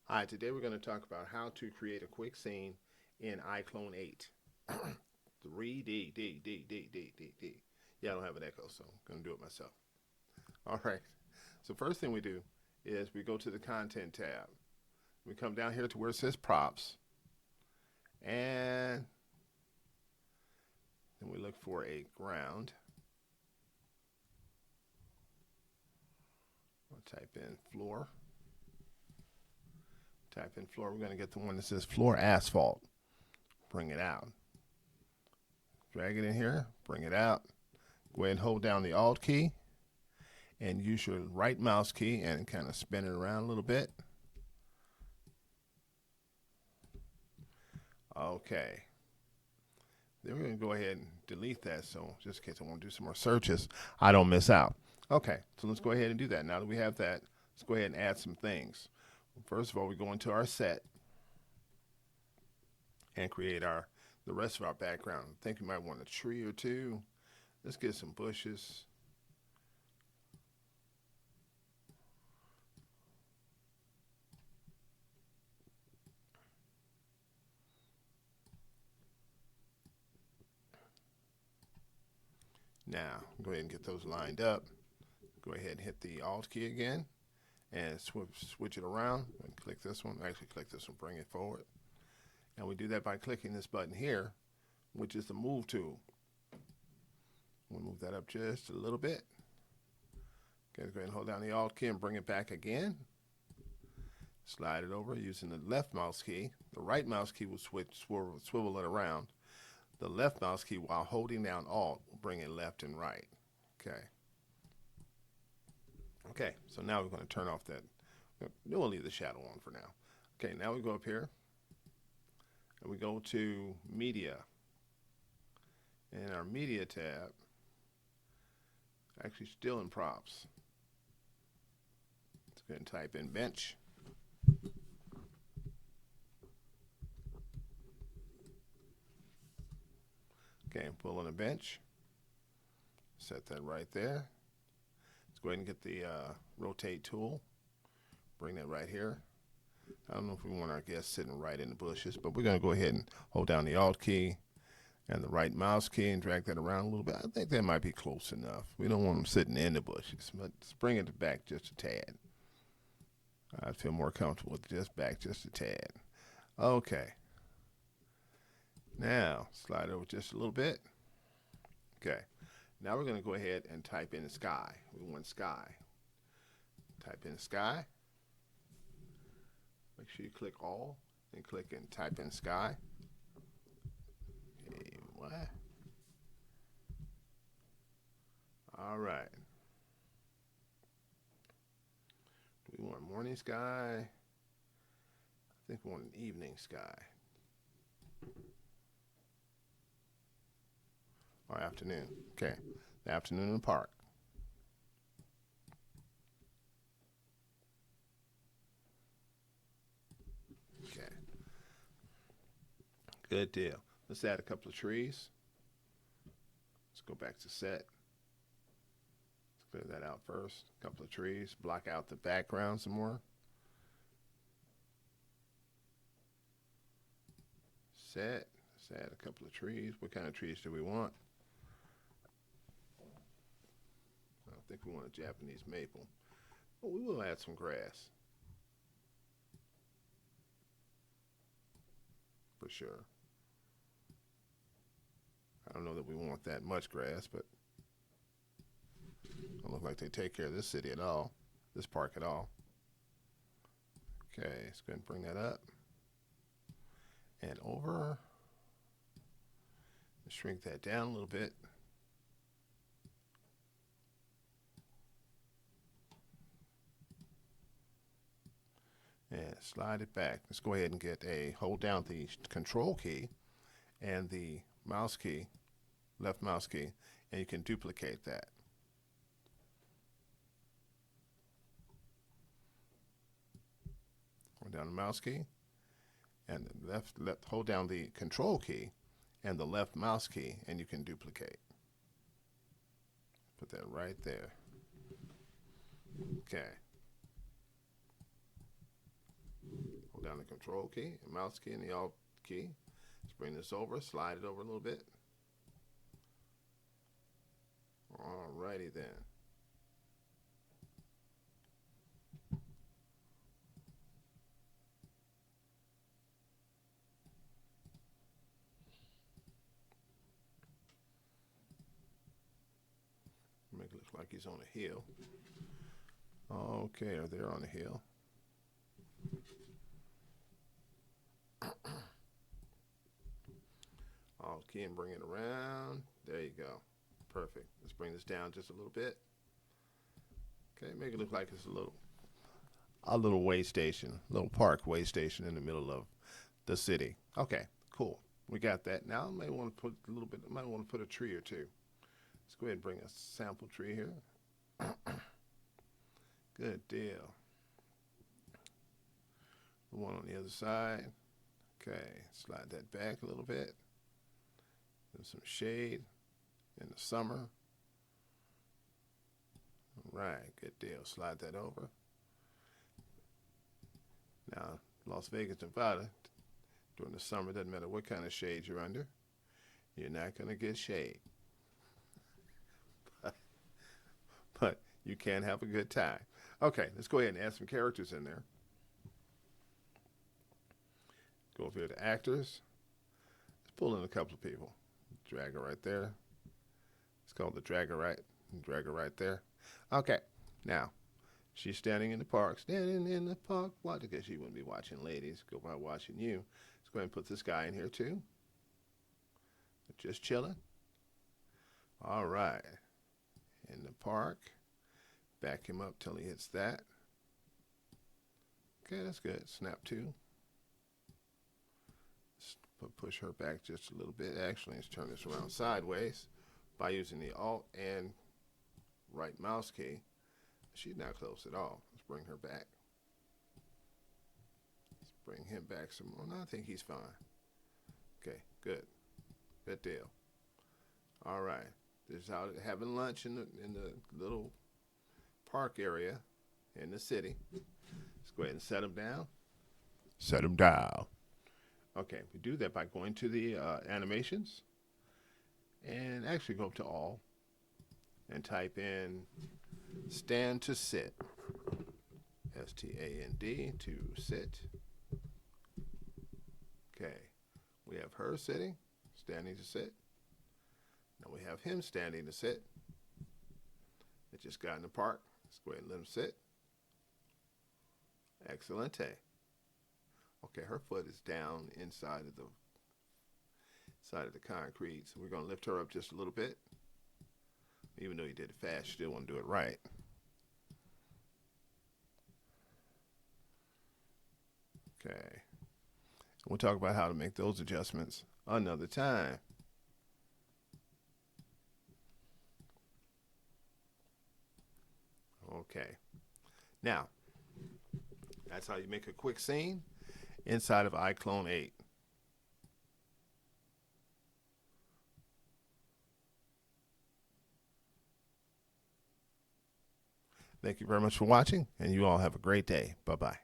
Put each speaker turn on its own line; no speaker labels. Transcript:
Hi, today we're going to talk about how to create a quick scene in iClone 8. 3D, D, D, D, D, D, D. Yeah, I don't have an echo, so I'm going to do it myself. All right. So first thing we do is we go to the Content tab. We come down here to where it says Props, and then we look for a ground. I'll type in floor. Type in floor. We're going to get the one that says floor asphalt. Bring it out. Drag it in here. Bring it out. Go ahead and hold down the Alt key and use your right mouse key and kind of spin it around a little bit. Okay. Then we're going to go ahead and delete that, so just in case I want to do some more searches, I don't miss out. Okay, so let's go ahead and do that. Now that we have that, let's go ahead and add some things. First of all, we go into our set and create the rest of our background. I think we might want a tree or two. Let's get some bushes. Now, go ahead and get those lined up. Go ahead and hit the Alt key again and switch it around. And click this one. Actually, click this one, bring it forward. And we do that by clicking this button here, which is the Move tool. We'll move that up just a little bit. Okay, go ahead and hold down the Alt key and bring it back again. Slide it over using the left mouse key. The right mouse key will swivel it around. The left mouse key, while holding down Alt, will bring it left and right. Okay. Okay, so now we're going to turn off that. We'll leave the shadow on for now. Okay, now we go up here and we go to Media. In our Media tab, actually still in Props, let's go ahead and type in Bench. Okay, pull in a bench. Set that right there. Let's go ahead and get the Rotate tool. Bring that right here. I don't know if we want our guest sitting right in the bushes, but we're going to go ahead and hold down the Alt key and the right mouse key and drag that around a little bit. I think that might be close enough. We don't want them sitting in the bushes, but let's bring it back just a tad. I'd feel more comfortable with just back just a tad. Okay. Now, slide over just a little bit. Okay. Now we're going to go ahead and type in the sky. We want sky. Type in sky. Make sure you click all and click and type in sky. Okay, what? All right. Do we want morning sky? I think we want an evening sky. Or afternoon. Okay. The afternoon in the park. Okay. Good deal. Let's add a couple of trees. Let's go back to set. Let's clear that out first. A couple of trees. Block out the background some more. Set. Let's add a couple of trees. What kind of trees do we want? I think we want a Japanese maple. Oh, we will add some grass. For sure. I don't know that we want that much grass, but it don't look like they take care of this city at all, this park at all. Okay, let's go ahead and bring that up and over. Shrink that down a little bit. And slide it back. Let's go ahead and hold down the control key and the mouse key, left mouse key, and you can duplicate that. Hold down the mouse key and hold down the control key and the left mouse key, and you can duplicate. Put that right there. Okay. control key, a mouse key, and the alt key. Let's bring this over, slide it over a little bit. Alrighty then. Make it look like he's on a hill. Okay, they're on the hill. Alt key and bring it around. There you go. Perfect. Let's bring this down just a little bit. Okay, make it look like it's a little way station, little park way station in the middle of the city. Okay, cool. We got that. Now I may want to put a little bit. I might want to put a tree or two. Let's go ahead and bring a sample tree here. Good deal. The one on the other side. Okay, slide that back a little bit. There's some shade in the summer. All right, good deal. Slide that over. Now, Las Vegas, Nevada, during the summer, doesn't matter what kind of shade you're under, you're not going to get shade. But you can have a good time. Okay, let's go ahead and add some characters in there. Go over here to actors. Let's pull in a couple of people. Drag her right there. It's called the dragger right. Drag her right there. Okay, now she's standing in the park. Standing in the park. Why? Because she wouldn't be watching ladies. Go by watching you. Let's go ahead and put this guy in here too. Just chilling. All right. In the park. Back him up till he hits that. Okay, that's good. Snap two. Push her back just a little bit. Actually, let's turn this around sideways by using the Alt and right mouse key. She's not close at all. Let's bring her back. Let's bring him back some more. No, I think he's fine. Okay, good. Good deal. All right. There's out having lunch in the little park area in the city. Let's go ahead and set him down. Set him down. Okay, we do that by going to the animations and actually go up to all and type in stand to sit. S-T-A-N-D to sit. Okay, we have her sitting, standing to sit. Now we have him standing to sit. It just got in the park. Let's go ahead and let him sit. Excelente. Okay, her foot is down inside of the concrete, so we're going to lift her up just a little bit. Even though you did it fast, you still want to do it right. Okay. We'll talk about how to make those adjustments another time. Okay. Now, that's how you make a quick scene inside of iClone 8. Thank you very much for watching, and you all have a great day. Bye-bye.